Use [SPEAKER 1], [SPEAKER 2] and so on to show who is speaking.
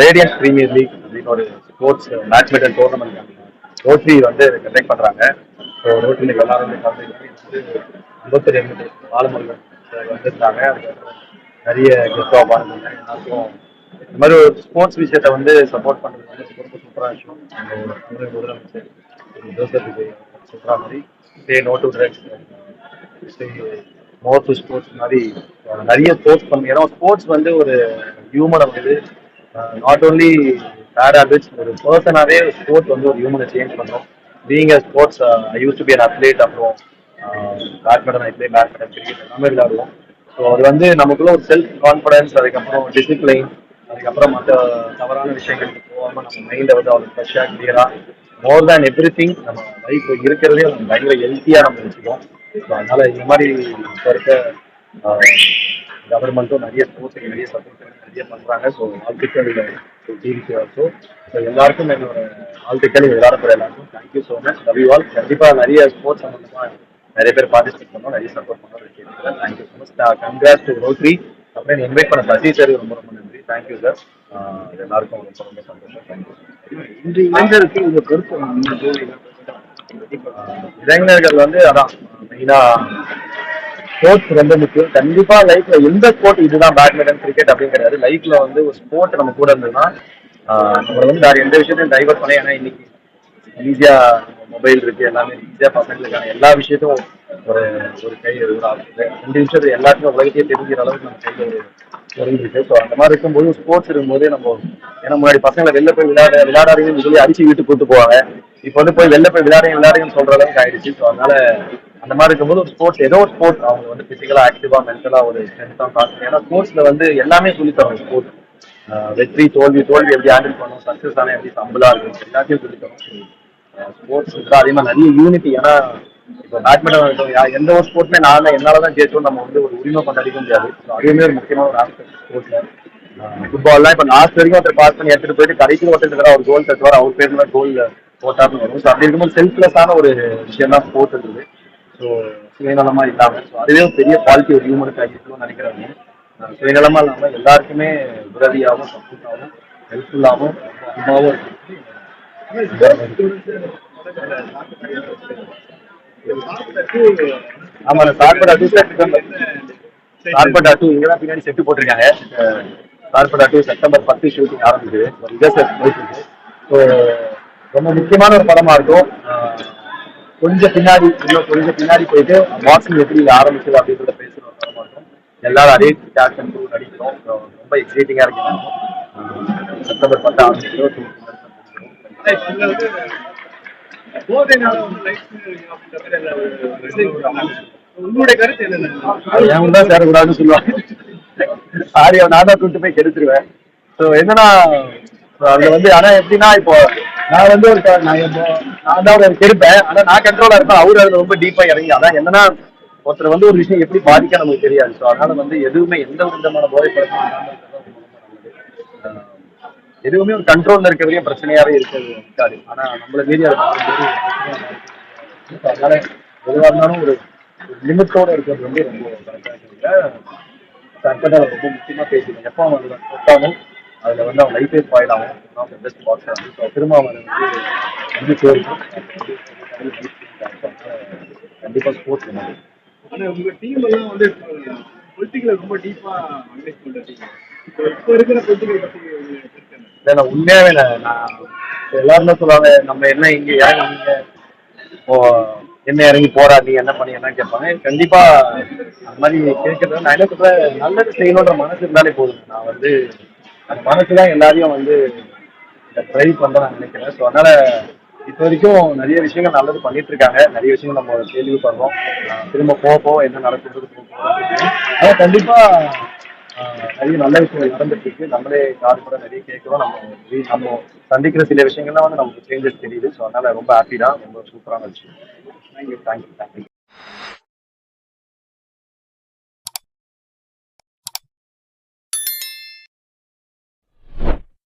[SPEAKER 1] Radians premier league அப்படின்னு ஒரு sports badminton tournament rotary வந்து கண்டக்ட் பண்றாங்க. ஸோ ரோட்ரியில் எல்லாருமே கலந்து 52 ஆளுநர்கள் வந்திருந்தாங்க. அதுக்கப்புறம் நிறைய கெஸ்ட் ஆஃப் ஆனதுங்க எல்லாருக்கும் இந்த மாதிரி ஒரு ஸ்போர்ட்ஸ் விஷயத்த வந்து சப்போர்ட் பண்றது வந்து ரொம்ப சூப்பரான விஷயம். அந்த முதலமைச்சர் ஜோசப் விஜய் சொல்ற மாதிரி say no to drugs, more to sports மாதிரி நிறைய ஸ்போர்ட்ஸ் பண்ணி, ஏன்னா ஸ்போர்ட்ஸ் வந்து ஒரு ஹியூமனை வந்து நாட் ஓன்லி பேட் ஹேபிட்ஸ், ஒரு பர்சனாவே ஸ்போர்ட்ஸ் வந்து ஒரு ஹியூமனை சேஞ்ச் பண்ணுறோம். Being sports I used to be an athlete. அப்புறம் badminton, I play badminton, cricket எல்லாமே விளையாடுவோம். ஸோ அது வந்து நமக்குள்ள ஒரு செல்ஃப் கான்ஃபிடன்ஸ், அதுக்கப்புறம் டிசிப்ளைன், அதுக்கப்புறம் மற்ற தவறான விஷயங்களுக்கு போகாமல் நம்ம மைண்டை வந்து அவ்வளோ ஃப்ரெஷ்ஷாக கிளியராக மோர் தேன் எவ்ரி திங் நம்ம லைஃப் இருக்கிறதே நம்ம பயங்கர ஹெல்த்தியாக நம்ம வச்சுக்கோம். ஸோ அதனால இந்த மாதிரி இப்போ இருக்க கவர்மெண்ட்டும் நிறைய ஸ்போர்ட்ஸுக்கு நிறைய சப்போர்ட் நிறைய பண்ணுறாங்க. ஸோ வாழ்த்துக்கள் டீம்ஸ் ஆல்சோ. ஸோ எல்லாருக்கும் என்னோட வாழ்த்துக்கள், விளையாடப்பட எல்லாருக்கும் thank you so much, love you all. கண்டிப்பாக நிறைய ஸ்போர்ட்ஸ் சம்மந்தமாக நிறைய பேர் பார்ட்டிசிபேட் பண்ணோம், நிறைய சப்போர்ட் பண்ணோம் கேட்டுக்கிறேன். Thank you so much. Congrats to rotary. அப்புறம் இன்வைட் பண்ண சசி சார் ரொம்ப ரொம்ப நன்றி. Thank you sir. எல்லாருக்கும் ரொம்ப ரொம்ப சந்தோஷம். தேங்க்யூ.
[SPEAKER 2] இந்த இளைஞருக்கு உங்க கருத்து
[SPEAKER 1] இளைஞர்கள் வந்து அதான் மெயினா ஸ்போர்ட்ஸ் ரொம்ப முக்கியம். கண்டிப்பா லைஃப்ல எந்த ஸ்போர்ட் இதுதான் பேட்மிண்டன் கிரிக்கெட் அப்படின்னு கிடையாது. லைஃப்ல வந்து ஒரு ஸ்போர்ட் நம்ம கூட இருந்ததுன்னா நம்மளை வந்து வேற எந்த விஷயத்தையும் டைவர்ட் பண்ண. ஏன்னா இன்னைக்கு ஈஸியா மொபைல் இருக்கு, எல்லாமே ஈஸியா பசங்களுக்கான எல்லா விஷயத்தையும் ஒரு ஒரு கை ஒரு 2 நிமிஷத்துக்கு எல்லாத்தையும் உலகத்தையே தெரிஞ்சுக்கிற அளவுக்கு நம்ம கையில் ஒரு இருக்கு. ஸோ அந்த மாதிரி இருக்கும்போது ஸ்போர்ட்ஸ் இருக்கும்போதே நம்ம, ஏன்னா முன்னாடி பசங்களை வெளில போய் விளையாடாதீங்கன்னு சொல்லி அடிச்சு வீட்டுக்கு கூட்டு போவாங்க. இப்போ வந்து போய் வெளில போய் விளையாடுங்கன்னு சொல்ற அளவுக்கு ஆயிடுச்சு. ஸோ அதனால அந்த மாதிரி இருக்கும்போது ஒரு ஸ்போர்ட்ஸ், ஏதோ ஒரு ஸ்போர்ட்ஸ் அவங்க வந்து பிசிக்கலா ஆக்டிவா மென்டலா ஒரு ஸ்ட்ரென்த்தா பார்க்கணும். ஏன்னா ஸ்போர்ட்ஸ்ல வந்து எல்லாமே சொல்லி தரும். ஸ்போர்ட்ஸ் வெற்றி தோல்வி எப்படி ஹேண்டில் பண்ணணும், சக்சஸ் ஆனா எப்படி சம்பளா இருக்கும், எல்லாத்தையும் சொல்லி தரும். ஸ்போர்ட்ஸ் அதே மாதிரி நிறைய யூனிட்டி. ஏன்னா இப்போ பேட்மிண்டன் எந்த ஒரு ஸ்போர்ட்ஸுமே என்னாலதான் ஜெயிச்சோம் நம்ம வந்து ஒரு உரிமை கொண்டாடிக்க முடியாது. அதுவுமே ஒரு முக்கியமான ஒரு ஆஸ்பெக்ட் ஸ்போர்ட்ஸ்ல. ஃபுட்பால்லாம் இப்போ லாஸ்ட் வரைக்கும் ஒருத்தர் பாஸ் பண்ணி எடுத்துட்டு போயிட்டு கடைசி ஒருத்தர் அவர் கோல் தட்டுவார், அவர் பேர்ல கோல் போட்டார்னு வரும். ஸோ அப்படி இருக்கும்போது செல்ஃப்லெஸ்ஸான ஒரு விஷயம் தான் ஸ்போர்ட்ஸ் இருக்குது. ஸோ சுயநலமா இல்லாம, ஸோ அதுவே ஒரு பெரிய குவாலிட்டி ஒரு ஹியூமனுக்கு ஆகிருக்கணும்னு நினைக்கிறாங்க. சுயநலமா இல்லாம எல்லாருக்குமே உதவியாகவும் சப்போர்ட்டாகவும் ஹெல்ப்ஃபுல்லாகவும் அன்பாகவும் இருக்கு. ஆமா, சார்பட்டா 2 இங்கதான் பின்னாடி செட்டு போட்டிருக்காங்க. சார்பட்டா 2 செப்டம்பர் 10 ஷூட்டிங் ஆரம்பிக்குது. ஸோ ரொம்ப முக்கியமான ஒரு படமா இருக்கும். கொஞ்சம் பின்னாடி போயிட்டு பாக்ஸிங் எப்படி ஆரம்பிச்சது அப்படின்றத பேசுற ஒரு படமா இருக்கும். எல்லாரும் அதே கேப்டன் நடிக்கிறோம். ரொம்ப எக்ஸைட்டிங்கா இருக்கு. செப்டம்பர் 10 ஆரம்பிக்கிறோம்.
[SPEAKER 2] உங்களுடைய கருத்து என்னன்னா
[SPEAKER 1] சேரக்கூடாதுன்னு சொல்லுவாங்க. ஆரியா நான் தான் கூட்டு போய் கெடுத்துருவேன். ஸோ என்னன்னா அதுல வந்து, ஆனா எப்படின்னா இப்போ நான் வந்து ஒரு நான் தான் ஒரு கெடுப்பேன். ஆனா நான் கண்ட்ரோலா இருப்பேன், அவரு அதுல ரொம்ப டீப்பா இறங்கி. அதான் என்னன்னா ஒருத்தர் வந்து ஒரு விஷயம் எப்படி பாதிக்க நமக்கு தெரியாது. ஸோ அதனால வந்து எதுவுமே எந்த ஒரு விதமான போதைப்பழக்கம் எதுவுமே ஒரு கண்ட்ரோல்ல இருக்க வரையும் பிரச்சனையாவே இருக்காது. ஆனா நம்மள மீறி அதனால எதுவாக இருந்தாலும் ஒரு லிமிட்டோட இருக்கிறது வந்து ரொம்ப கரெக்டா ரொம்ப முக்கியமா பேசுவேன். எப்போ அவன் தொட்டாலும் அதுல வந்து அவன் லைஃபே ஸ்பாயில் ஆகும். பெஸ்ட் பாக்ஸர் திரும்ப அவன் வந்து சேரும். கண்டிப்பா ஸ்போர்ட்ஸ்.
[SPEAKER 2] ஆனா உங்க டீம் எல்லாம் வந்து பொலிட்டிக்கல ரொம்ப டீப்பா அனலைஸ் பண்றீங்க. இப்ப இருக்கிற பொலிட்டிக்கல் பத்தி
[SPEAKER 1] உண்மையாவே நான் எல்லாருமே சொல்லுவாங்க, நம்ம என்ன இங்க இறங்க இப்போ என்ன இறங்கி போராடி என்ன பண்ணி என்ன கேட்பாங்க. கண்டிப்பா அந்த மாதிரி கேட்கறது நான் என்ன சொல்றேன், நல்லது செய்யணுன்ற மனசு இருந்தாலே போதும். நான் வந்து அந்த மனசுதான் எல்லாரையும் வந்து ட்ரை பண்றேன் நான் நினைக்கிறேன். ஸோ அதனால இப்போ வரைக்கும் நிறைய விஷயங்கள் நல்லது பண்ணிட்டு இருக்காங்க. நிறைய விஷயங்கள் நம்ம கேள்வி பண்றோம். திரும்ப போக என்ன நடக்குறது ஆனா கண்டிப்பா நிறைய நல்ல விஷயங்கள் நடந்துட்டு இருக்கு. நம்மளே காது கூட நிறைய கேட்கிறோம். நம்ம சந்திக்கிற சில விஷயங்கள்லாம் வந்து நமக்கு சேஞ்சஸ் தெரியுது. ஸோ அதனால ரொம்ப ஹாப்பி தான். ரொம்ப சூப்பரான விஷயம். தேங்க்யூ.